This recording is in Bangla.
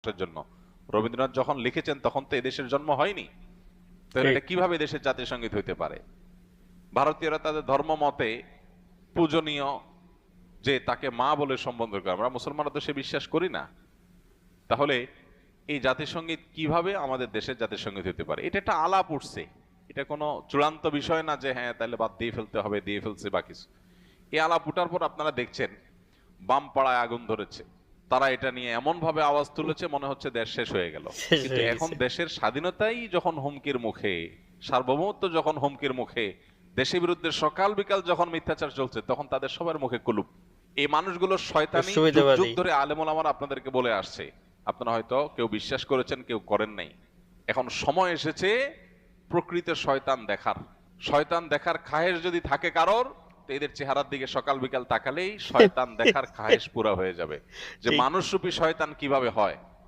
জন্য। রবীন্দ্রনাথ যখন লিখেছেন তখন তো এদেশের জন্ম হয়নি, তাহলে ঠিক। এটা কিভাবে দেশের জাতীয় সঙ্গীত হইতে পারে? ভারতীয়রা তাদের ধর্ম মতে পূজনীয়, যে তাকে মা বলে সম্বোধন করে, আমরা মুসলমানরা তো সে বিশ্বাস করি না। তাহলে এই জাতীয় সঙ্গীত কিভাবে আমাদের দেশের জাতীয় সঙ্গীত হতে পারে? এটা একটা আলাপ উঠছে, এটা কোনো চূড়ান্ত বিষয় না যে হ্যাঁ তাহলে বাদ দিয়ে ফেলতে হবে, দিয়ে ফেলছে বা কিছু। এই আলাপ উঠার পর আপনারা দেখছেন বাম পাড়ায় আগুন ধরেছে, তারা এটা নিয়ে এমন ভাবে আওয়াজ তুলেছে মনে হচ্ছে দেশ শেষ হয়ে গেল। শেষ কিন্তু হয়ে এখন গেছে। দেশের স্বাধীনতাই যখন হুমকির মুখে, সার্বভৌমত্ব যখন হুমকির মুখে, দেশের বিরুদ্ধে সকাল বিকাল যখন মিথ্যাচার চলছে, তখন তাদের সবার মুখে কুলুপ। এই মানুষগুলো শয়তানি যুগ যুগ সুবিধাবাদী। ধরে আলেম ওলামারা আপনাদেরকে বলে আসছে, আপনারা হয়তো কেউ বিশ্বাস করেছেন কেউ করেন নাই। এখন সময় এসেছে প্রকৃত শয়তান দেখার। শয়তান দেখার খায়েশ যদি থাকে কারোর, তো এদের চেহারার দিকে সকাল বিকাল তাকালেই শয়তান দেখার খায়েশ পুরা হয়ে যাবে, যে ঠিক। মানুষরূপী শয়তান কিভাবে হয়।